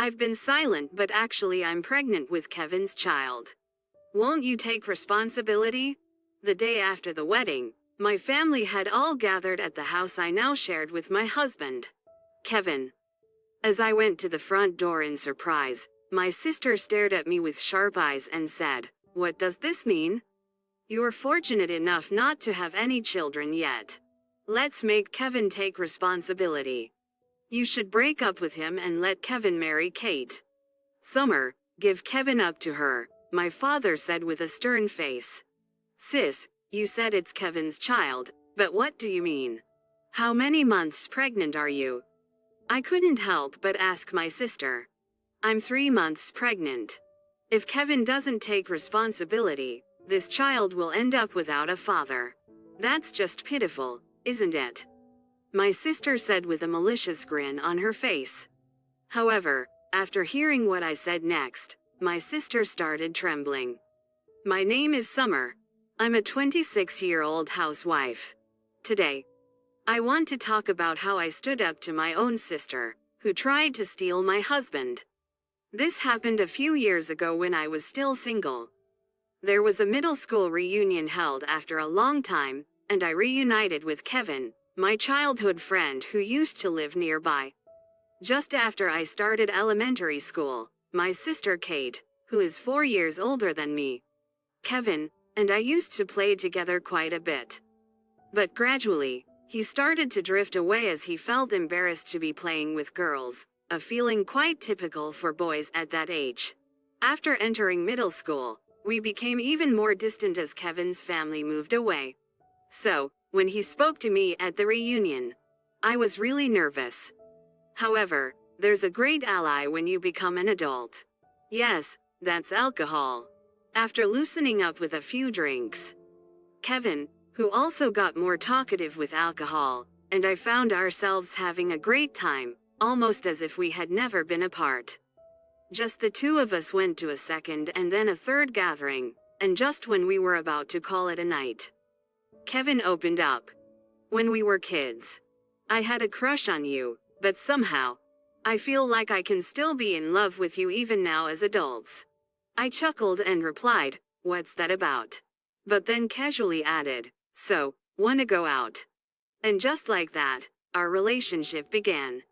I've been silent, but actually I'm pregnant with Kevin's child. Won't you take responsibility? The day after the wedding, my family had all gathered at the house I now shared with my husband, Kevin. As I went to the front door in surprise, my sister stared at me with sharp eyes and said, "What does this mean? You're fortunate enough not to have any children yet. Let's make Kevin take responsibility. You should break up with him and let Kevin marry Kate. Summer, give Kevin up to her," my father said with a stern face. "Sis, you said it's Kevin's child, but what do you mean? How many months pregnant are you?" I couldn't help but ask my sister. "I'm 3 months pregnant. If Kevin doesn't take responsibility, this child will end up without a father. That's just pitiful, isn't it?" My sister said with a malicious grin on her face. However, after hearing what I said next, my sister started trembling. My name is Summer. I'm a 26-year-old housewife. Today, I want to talk about how I stood up to my own sister, who tried to steal my husband. This happened a few years ago when I was still single. There was a middle school reunion held after a long time, and I reunited with Kevin, my childhood friend who used to live nearby. Just after I started elementary school, my sister Kate, who is 4 years older than me, Kevin, and I used to play together quite a bit. But gradually, he started to drift away as he felt embarrassed to be playing with girls, a feeling quite typical for boys at that age. After entering middle school, we became even more distant as Kevin's family moved away. So, when he spoke to me at the reunion, I was really nervous. However, there's a great ally when you become an adult. Yes, that's alcohol. After loosening up with a few drinks, Kevin, who also got more talkative with alcohol, and I found ourselves having a great time, almost as if we had never been apart. Just the two of us went to a second and then a third gathering, and just when we were about to call it a night, Kevin opened up. "When we were kids, I had a crush on you, but somehow, I feel like I can still be in love with you even now as adults." I chuckled and replied, "What's that about?" But then casually added, "So, wanna go out?" And just like that, our relationship began.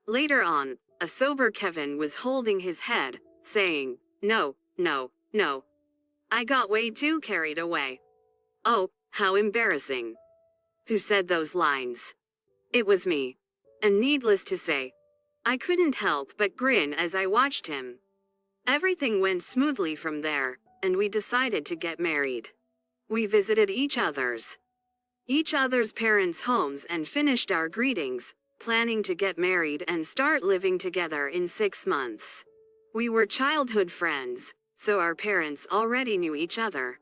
Later on, a sober Kevin was holding his head, saying, "No, no, no. I got way too carried away." Oh, how embarrassing. Who said those lines? It was me. And needless to say, I couldn't help but grin as I watched him. Everything went smoothly from there, and we decided to get married. We visited each other's parents' homes and finished our greetings, planning to get married and start living together in 6 months. We were childhood friends, so our parents already knew each other.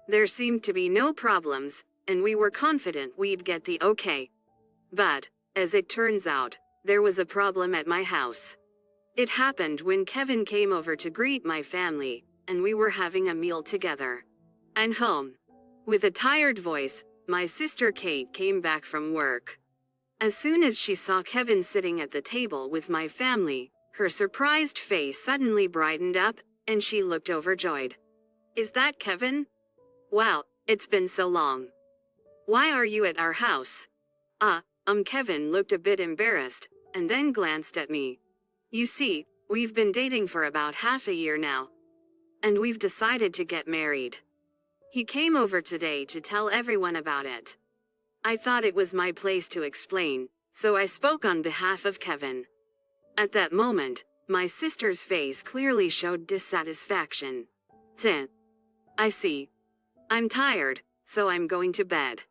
There seemed to be no problems, and we were confident we'd get the okay. But, as it turns out, there was a problem at my house. It happened when Kevin came over to greet my family, and we were having a meal together. And home. With a tired voice, my sister Kate came back from work. As soon as she saw Kevin sitting at the table with my family, her surprised face suddenly brightened up, and she looked overjoyed. "Is that Kevin? Wow, it's been so long. Why are you at our house?" Kevin looked a bit embarrassed, and then glanced at me. "You see, we've been dating for about half a year now. And we've decided to get married. He came over today to tell everyone about it." I thought it was my place to explain, so I spoke on behalf of Kevin. At that moment, my sister's face clearly showed dissatisfaction. I see. I'm tired, so I'm going to bed."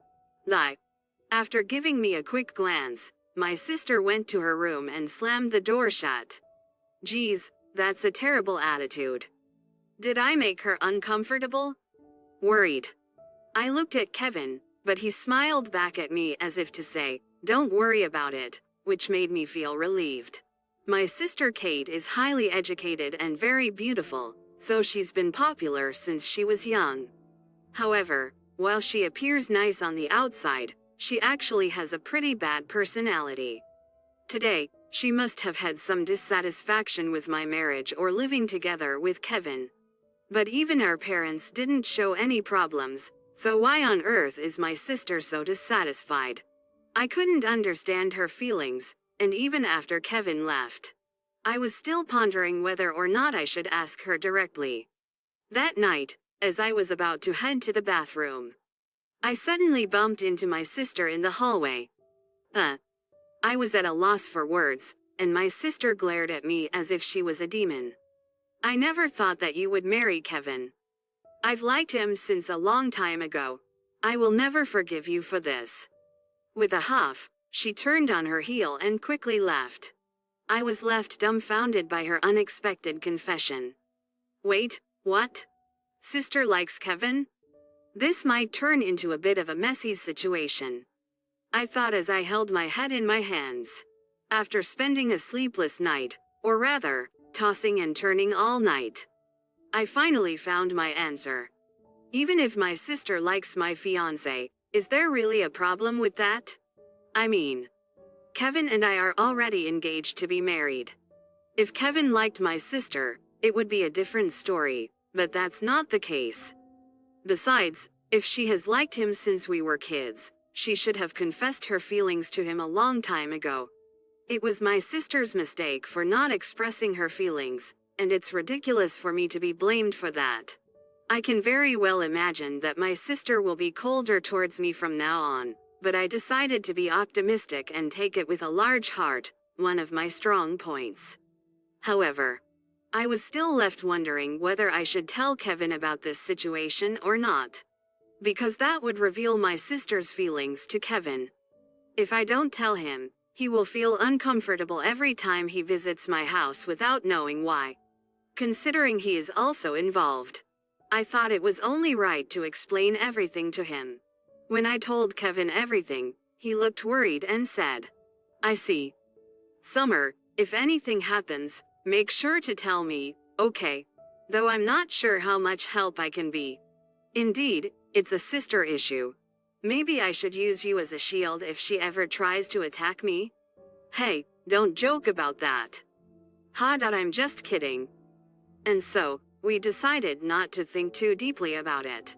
After giving me a quick glance, my sister went to her room and slammed the door shut. Geez, that's a terrible attitude. Did I make her uncomfortable? Worried. I looked at Kevin, but he smiled back at me as if to say, "Don't worry about it," which made me feel relieved. My sister Kate is highly educated and very beautiful, so she's been popular since she was young. However, while she appears nice on the outside, she actually has a pretty bad personality. Today, She must have had some dissatisfaction with my marriage or living together with Kevin. But even our parents didn't show any problems, so why on earth is my sister so dissatisfied? I couldn't understand her feelings, and even after Kevin left, I was still pondering whether or not I should ask her directly. That night, as I was about to head to the bathroom, I suddenly bumped into my sister in the hallway. I was at a loss for words, and my sister glared at me as if she was a demon. I never thought that you would marry Kevin. I've liked him since a long time ago. I will never forgive you for this. With a huff, she turned on her heel and quickly left. I was left dumbfounded by her unexpected confession. Wait, what? Sister likes Kevin? This might turn into a bit of a messy situation, I thought as I held my head in my hands. After spending a sleepless night, or rather, tossing and turning all night, I finally found my answer. Even if my sister likes my fiancé, is there really a problem with that? I mean, Kevin and I are already engaged to be married. If Kevin liked my sister, it would be a different story, but that's not the case. Besides, if she has liked him since we were kids, she should have confessed her feelings to him a long time ago. It was my sister's mistake for not expressing her feelings, and it's ridiculous for me to be blamed for that. I can very well imagine that my sister will be colder towards me from now on, but I decided to be optimistic and take it with a large heart, one of my strong points. However, I was still left wondering whether I should tell Kevin about this situation or not, because that would reveal my sister's feelings to Kevin. If I don't tell him, he will feel uncomfortable every time he visits my house without knowing why. Considering he is also involved, I thought it was only right to explain everything to him. When I told Kevin everything, he looked worried and said, I see. Summer, if anything happens, make sure to tell me, okay? Though I'm not sure how much help I can be. Indeed, it's a sister issue. Maybe I should use you as a shield if she ever tries to attack me? Hey, don't joke about that. I'm just kidding. And so, we decided not to think too deeply about it.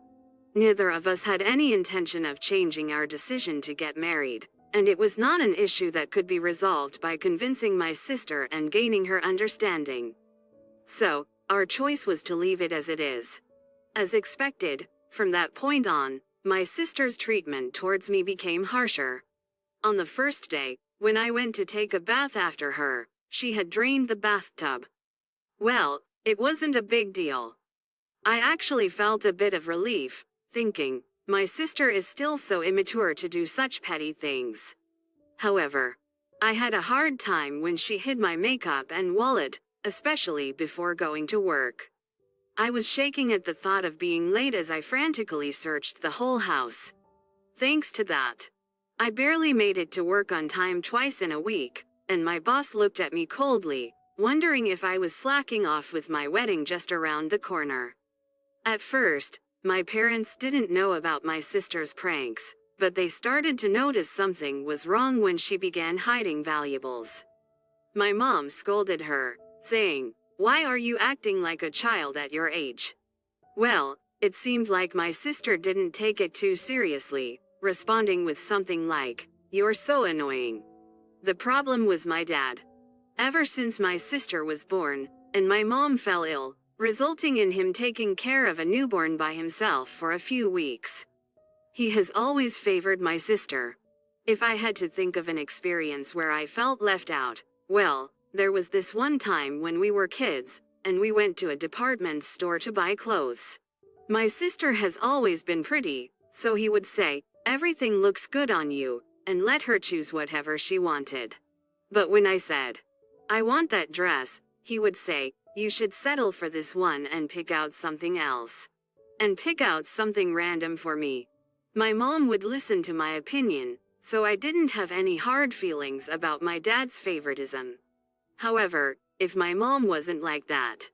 Neither of us had any intention of changing our decision to get married, and it was not an issue that could be resolved by convincing my sister and gaining her understanding. So, our choice was to leave it as it is. As expected, from that point on, my sister's treatment towards me became harsher. On the first day, when I went to take a bath after her, she had drained the bathtub. Well, it wasn't a big deal. I actually felt a bit of relief, thinking, my sister is still so immature to do such petty things. However, I had a hard time when she hid my makeup and wallet, especially before going to work. I was shaking at the thought of being late as I frantically searched the whole house. Thanks to that, I barely made it to work on time twice in a week, and my boss looked at me coldly, wondering if I was slacking off with my wedding just around the corner. At first, my parents didn't know about my sister's pranks, but they started to notice something was wrong when she began hiding valuables. My mom scolded her, saying, "Why are you acting like a child at your age?" Well, it seemed like my sister didn't take it too seriously, responding with something like, "You're so annoying." The problem was my dad. Ever since my sister was born, and my mom fell ill, resulting in him taking care of a newborn by himself for a few weeks, he has always favored my sister. If I had to think of an experience where I felt left out, well, there was this one time when we were kids, and we went to a department store to buy clothes. My sister has always been pretty, so he would say, "Everything looks good on you," and let her choose whatever she wanted. But when I said, "I want that dress," he would say, "You should settle for this one and pick out something else." And pick out something random for me. My mom would listen to my opinion, so I didn't have any hard feelings about my dad's favoritism. However, if my mom wasn't like that,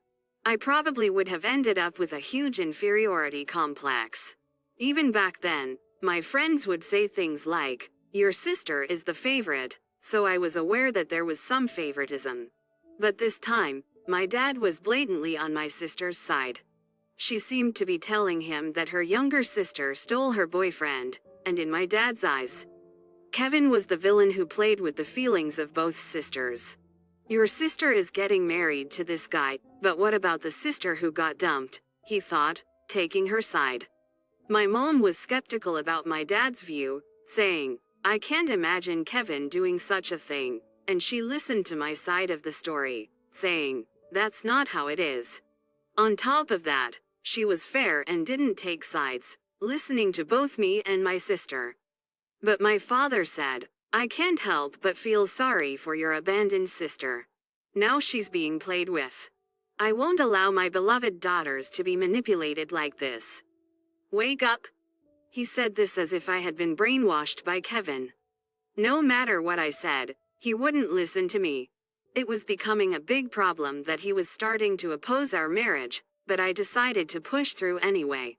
I probably would have ended up with a huge inferiority complex. Even back then, my friends would say things like, "Your sister is the favorite, so I was aware that there was some favoritism. But this time, my dad was blatantly on my sister's side. She seemed to be telling him that her younger sister stole her boyfriend, and in my dad's eyes, Kevin was the villain who played with the feelings of both sisters. Your sister is getting married to this guy, but what about the sister who got dumped? He thought, taking her side. My mom was skeptical about my dad's view, saying, I can't imagine Kevin doing such a thing, and she listened to my side of the story, saying, that's not how it is. On top of that, she was fair and didn't take sides, listening to both me and my sister. But my father said, I can't help but feel sorry for your abandoned sister. Now she's being played with. I won't allow my beloved daughters to be manipulated like this. Wake up. He said this as if I had been brainwashed by Kevin. No matter what I said, he wouldn't listen to me. It was becoming a big problem that he was starting to oppose our marriage, but I decided to push through anyway.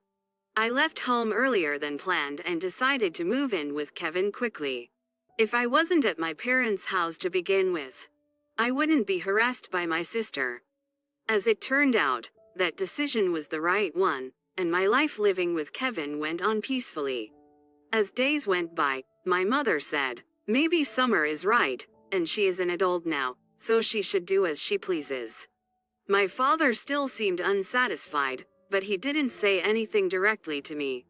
I left home earlier than planned and decided to move in with Kevin quickly. If I wasn't at my parents' house to begin with, I wouldn't be harassed by my sister. As it turned out, that decision was the right one, and my life living with Kevin went on peacefully. As days went by, my mother said, maybe Summer is right, and she is an adult now, so she should do as she pleases. My father still seemed unsatisfied, but he didn't say anything directly to me.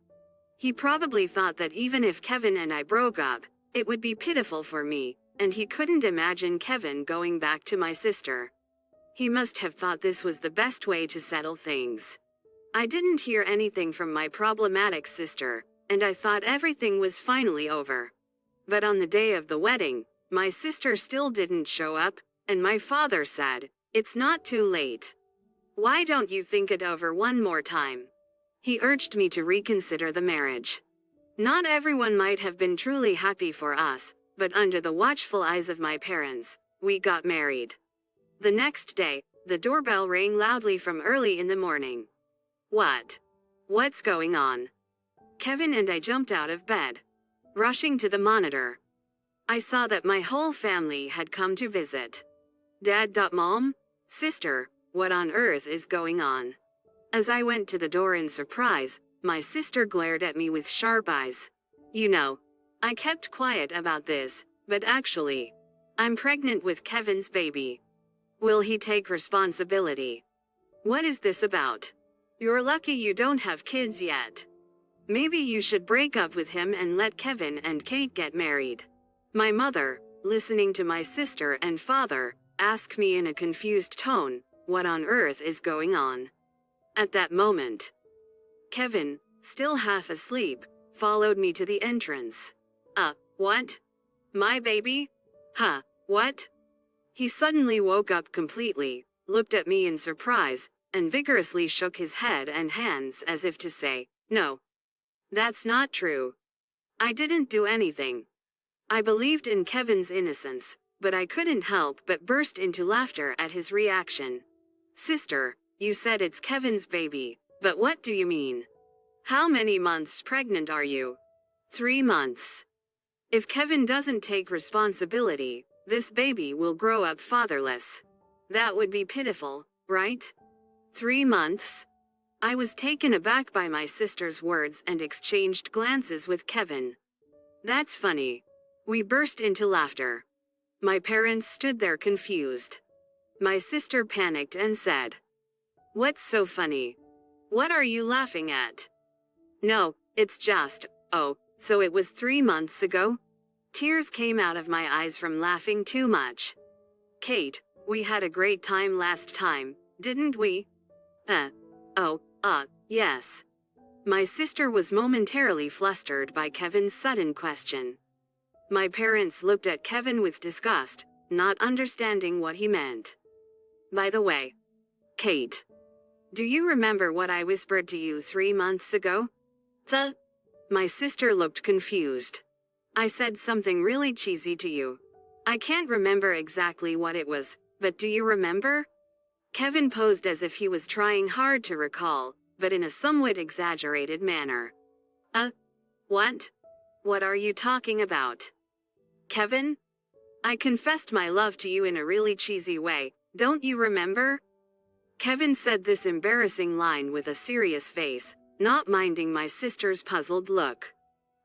He probably thought that even if Kevin and I broke up, it would be pitiful for me, and he couldn't imagine Kevin going back to my sister. He must have thought this was the best way to settle things. I didn't hear anything from my problematic sister, and I thought everything was finally over. But on the day of the wedding, my sister still didn't show up, and my father said, it's not too late. Why don't you think it over one more time? He urged me to reconsider the marriage. Not everyone might have been truly happy for us, but under the watchful eyes of my parents, we got married. The next day, the doorbell rang loudly from early in the morning. What? What's going on? Kevin and I jumped out of bed. Rushing to the monitor, I saw that my whole family had come to visit. Dad. Mom? Sister, what on earth is going on? As I went to the door in surprise, my sister glared at me with sharp eyes. You know, I kept quiet about this, but actually, I'm pregnant with Kevin's baby. Will he take responsibility? What is this about? You're lucky you don't have kids yet. Maybe you should break up with him and let Kevin and Kate get married. My mother, listening to my sister and father, asked me in a confused tone, what on earth is going on? At that moment, Kevin, still half asleep, followed me to the entrance. What? My baby? Huh, what? He suddenly woke up completely, looked at me in surprise, and vigorously shook his head and hands as if to say, no. That's not true. I didn't do anything. I believed in Kevin's innocence, but I couldn't help but burst into laughter at his reaction. Sister, you said it's Kevin's baby, but what do you mean? How many months pregnant are you? 3 months. If Kevin doesn't take responsibility, this baby will grow up fatherless. That would be pitiful, right? 3 months? I was taken aback by my sister's words and exchanged glances with Kevin. That's funny. We burst into laughter. My parents stood there confused. My sister panicked and said, what's so funny? What are you laughing at? No, it's just, oh, so it was 3 months ago? Tears came out of my eyes from laughing too much. Kate, we had a great time last time, didn't we? Yes. My sister was momentarily flustered by Kevin's sudden question. My parents looked at Kevin with disgust, not understanding what he meant. By the way, Kate, do you remember what I whispered to you 3 months ago? My sister looked confused. I said something really cheesy to you. I can't remember exactly what it was, but do you remember? Kevin posed as if he was trying hard to recall, but in a somewhat exaggerated manner. What? What are you talking about? Kevin? I confessed my love to you in a really cheesy way, don't you remember? Kevin said this embarrassing line with a serious face, not minding my sister's puzzled look.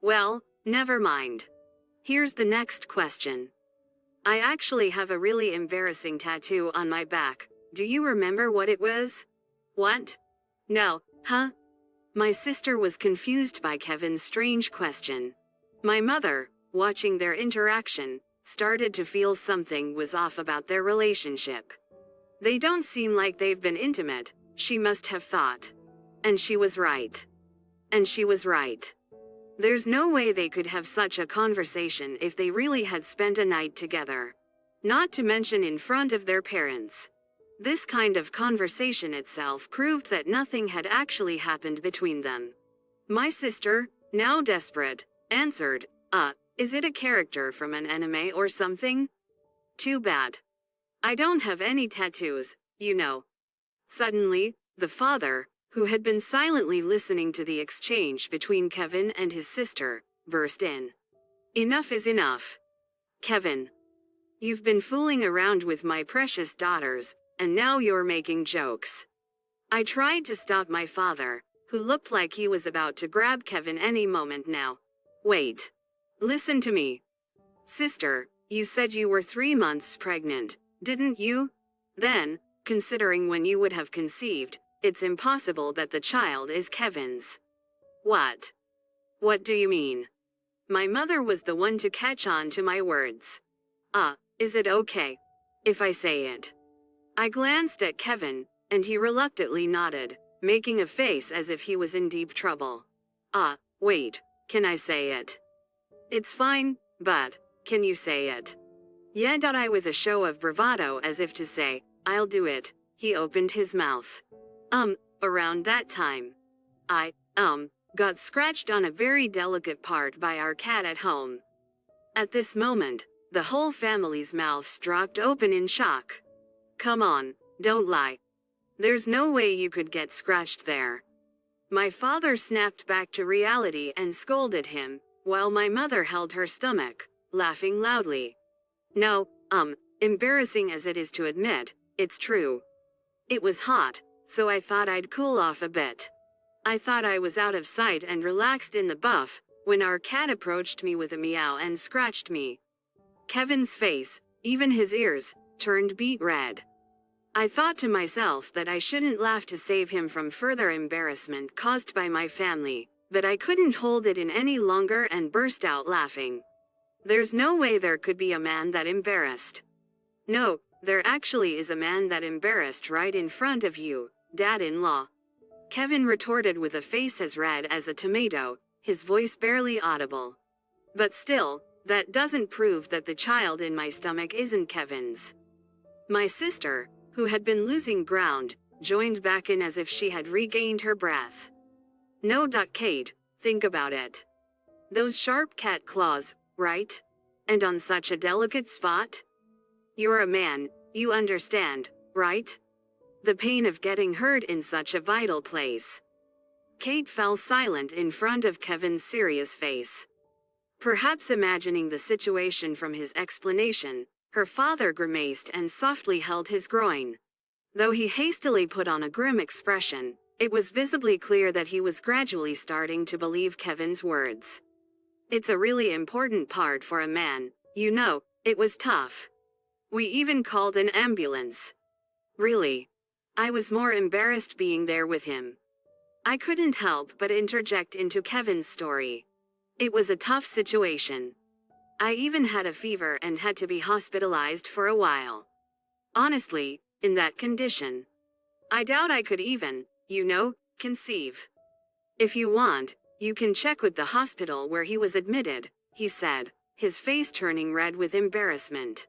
Well, never mind. Here's the next question. I actually have a really embarrassing tattoo on my back. Do you remember what it was? What? No, huh? My sister was confused by Kevin's strange question. My mother, watching their interaction, started to feel something was off about their relationship. They don't seem like they've been intimate, she must have thought. And she was right. And she was right. There's no way they could have such a conversation if they really had spent a night together. Not to mention in front of their parents. This kind of conversation itself proved that nothing had actually happened between them. My sister, now desperate, answered, is it a character from an anime or something? Too bad. I don't have any tattoos, you know. Suddenly, the father, who had been silently listening to the exchange between Kevin and his sister, burst in. Enough is enough. Kevin. You've been fooling around with my precious daughters, and now you're making jokes. I tried to stop my father, who looked like he was about to grab Kevin any moment now. Wait. Listen to me. Sister, you said you were 3 months pregnant, didn't you? Then, considering when you would have conceived, it's impossible that the child is Kevin's. What? What do you mean? My mother was the one to catch on to my words. Is it okay if I say it? I glanced at Kevin, and he reluctantly nodded, making a face as if he was in deep trouble. Wait, can I say it? It's fine, but, can you say it? Yeah, I with a show of bravado as if to say, I'll do it, he opened his mouth. Around that time. I, got scratched on a very delicate part by our cat at home. At this moment, the whole family's mouths dropped open in shock. Come on, don't lie. There's no way you could get scratched there. My father snapped back to reality and scolded him, while my mother held her stomach, laughing loudly. No, embarrassing as it is to admit, it's true. It was hot, so I thought I'd cool off a bit. I thought I was out of sight and relaxed in the buff, when our cat approached me with a meow and scratched me. Kevin's face, even his ears, turned beet red. I thought to myself that I shouldn't laugh to save him from further embarrassment caused by my family, but I couldn't hold it in any longer and burst out laughing. There's no way there could be a man that embarrassed. No, there actually is a man that embarrassed right in front of you, Dad-in-law. Kevin retorted with a face as red as a tomato, his voice barely audible. But still, that doesn't prove that the child in my stomach isn't Kevin's. My sister, who had been losing ground, joined back in as if she had regained her breath. No, Kate, think about it. Those sharp cat claws, right? And on such a delicate spot? You're a man, you understand, right? The pain of getting hurt in such a vital place. Kate fell silent in front of Kevin's serious face. Perhaps imagining the situation from his explanation, her father grimaced and softly held his groin. Though he hastily put on a grim expression, it was visibly clear that he was gradually starting to believe Kevin's words. It's a really important part for a man, you know, it was tough. We even called an ambulance. Really. I was more embarrassed being there with him. I couldn't help but interject into Kevin's story. It was a tough situation. I even had a fever and had to be hospitalized for a while. Honestly, in that condition, I doubt I could even, conceive. If you want, you can check with the hospital where he was admitted, he said, his face turning red with embarrassment.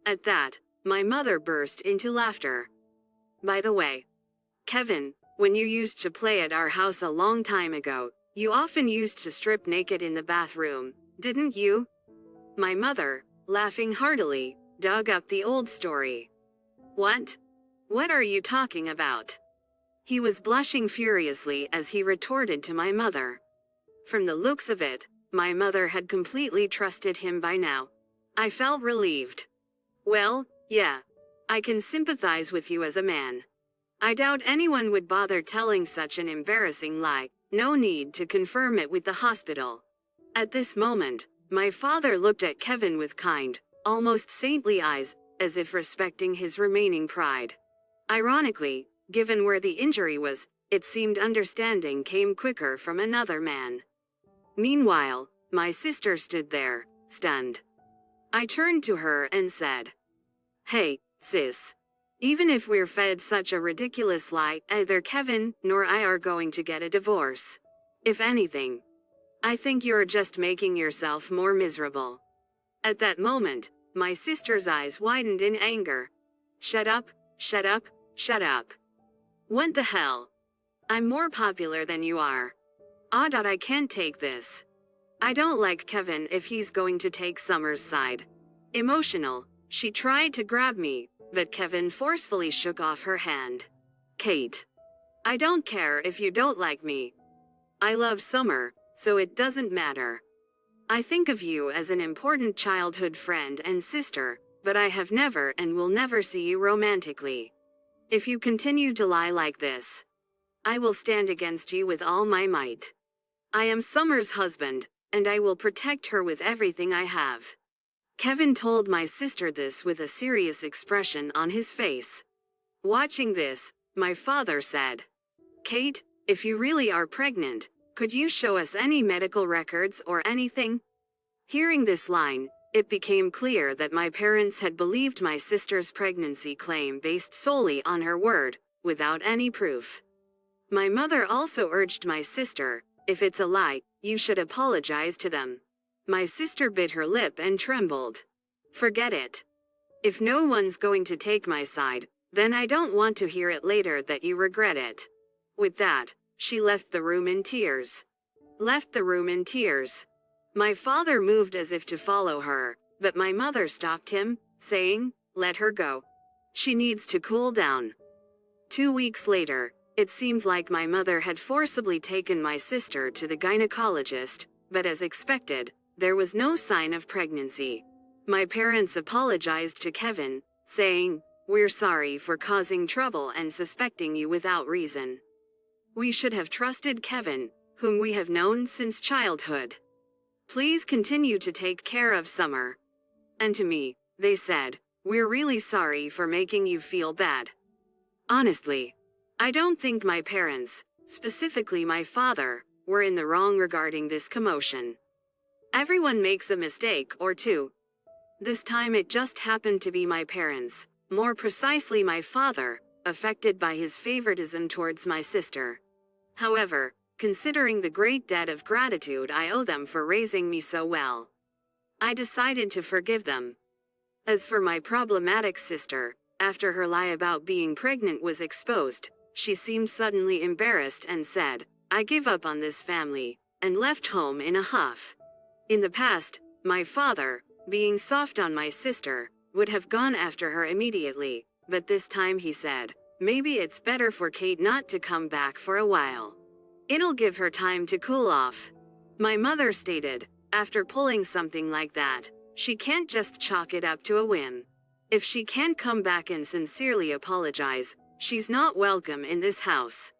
At that, my mother burst into laughter. By the way, Kevin, when you used to play at our house a long time ago, you often used to strip naked in the bathroom, didn't you? My mother, laughing heartily, dug up the old story. What? What are you talking about? He was blushing furiously as he retorted to my mother. From the looks of it, my mother had completely trusted him by now. I felt relieved. Well, yeah. I can sympathize with you as a man. I doubt anyone would bother telling such an embarrassing lie. No need to confirm it with the hospital. At this moment, my father looked at Kevin with kind, almost saintly eyes, as if respecting his remaining pride. Ironically, given where the injury was, it seemed understanding came quicker from another man. Meanwhile, my sister stood there, stunned. I turned to her and said, "Hey, sis. Even if we're fed such a ridiculous lie, either Kevin nor I are going to get a divorce. If anything, I think you're just making yourself more miserable." At that moment, my sister's eyes widened in anger. "Shut up, shut up, shut up. What the hell? I'm more popular than you are. I can't take this. I don't like Kevin if he's going to take Summer's side." Emotional, she tried to grab me, but Kevin forcefully shook off her hand. "Kate, I don't care if you don't like me. I love Summer, so it doesn't matter. I think of you as an important childhood friend and sister, but I have never and will never see you romantically. If you continue to lie like this, I will stand against you with all my might. I am Summer's husband, and I will protect her with everything I have." Kevin told my sister this with a serious expression on his face. Watching this, my father said, "Kate, if you really are pregnant, could you show us any medical records or anything?" Hearing this line, it became clear that my parents had believed my sister's pregnancy claim based solely on her word, without any proof. My mother also urged my sister, "If it's a lie, you should apologize to them." My sister bit her lip and trembled. "Forget it. If no one's going to take my side, then I don't want to hear it later that you regret it." With that, she left the room in tears. My father moved as if to follow her, but my mother stopped him, saying, "Let her go. She needs to cool down." 2 weeks later, it seemed like my mother had forcibly taken my sister to the gynecologist, but as expected, there was no sign of pregnancy. My parents apologized to Kevin, saying, "We're sorry for causing trouble and suspecting you without reason. We should have trusted Kevin, whom we have known since childhood. Please continue to take care of Summer." And to me, they said, "We're really sorry for making you feel bad." Honestly, I don't think my parents, specifically my father, were in the wrong regarding this commotion. Everyone makes a mistake or two. This time it just happened to be my parents, more precisely my father, affected by his favoritism towards my sister. However, considering the great debt of gratitude I owe them for raising me so well, I decided to forgive them. As for my problematic sister, after her lie about being pregnant was exposed, she seemed suddenly embarrassed and said, "I give up on this family," and left home in a huff. In the past, my father, being soft on my sister, would have gone after her immediately, but this time he said, "Maybe it's better for Kate not to come back for a while. It'll give her time to cool off." My mother stated, after pulling something like that, she can't just chalk it up to a whim. If she can't come back and sincerely apologize, she's not welcome in this house.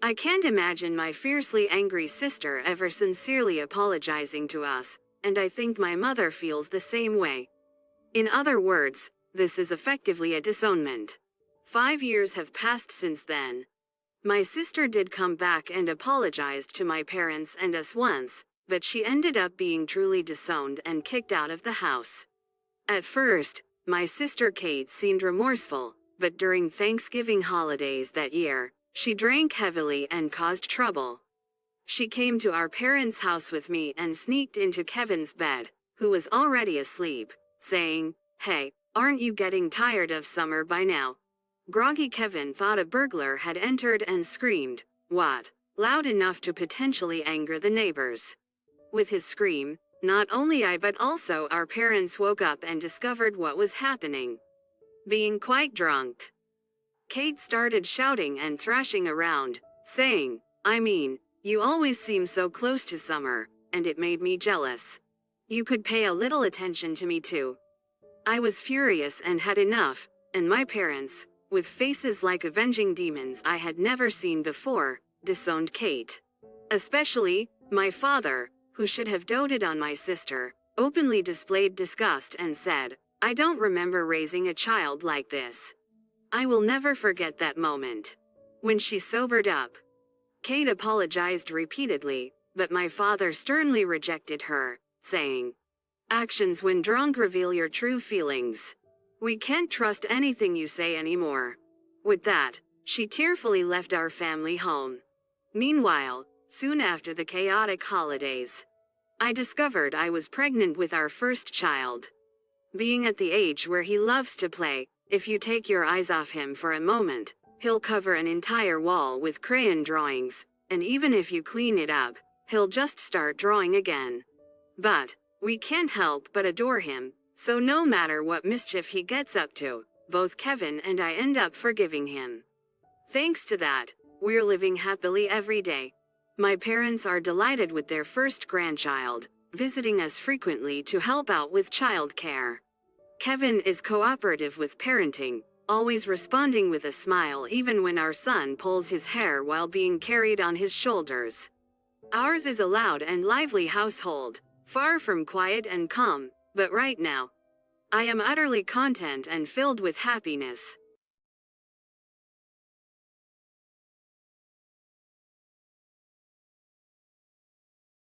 I can't imagine my fiercely angry sister ever sincerely apologizing to us, and I think my mother feels the same way. In other words, this is effectively a disownment. 5 years have passed since then. My sister did come back and apologized to my parents and us once, but she ended up being truly disowned and kicked out of the house. At first, my sister Kate seemed remorseful, but during Thanksgiving holidays that year, she drank heavily and caused trouble. She came to our parents' house with me and sneaked into Kevin's bed, who was already asleep, saying, "Hey, aren't you getting tired of Summer by now?" Groggy Kevin thought a burglar had entered and screamed, "What?" loud enough to potentially anger the neighbors. With his scream, not only I but also our parents woke up and discovered what was happening. Being quite drunk, Kate started shouting and thrashing around, saying, "You always seem so close to Summer, and it made me jealous. You could pay a little attention to me too." I was furious and had enough, and my parents, with faces like avenging demons I had never seen before, disowned Kate. Especially, my father, who should have doted on my sister, openly displayed disgust and said, "I don't remember raising a child like this." I will never forget that moment. When she sobered up, Kate apologized repeatedly, but my father sternly rejected her, saying, "Actions when drunk reveal your true feelings. We can't trust anything you say anymore." With that, she tearfully left our family home. Meanwhile, soon after the chaotic holidays, I discovered I was pregnant with our first child. Being at the age where he loves to play, if you take your eyes off him for a moment, he'll cover an entire wall with crayon drawings, and even if you clean it up, he'll just start drawing again. But we can't help but adore him, so no matter what mischief he gets up to, both Kevin and I end up forgiving him. Thanks to that, we're living happily every day. My parents are delighted with their first grandchild, visiting us frequently to help out with childcare. Kevin is cooperative with parenting, always responding with a smile even when our son pulls his hair while being carried on his shoulders. Ours is a loud and lively household, far from quiet and calm, but right now, I am utterly content and filled with happiness.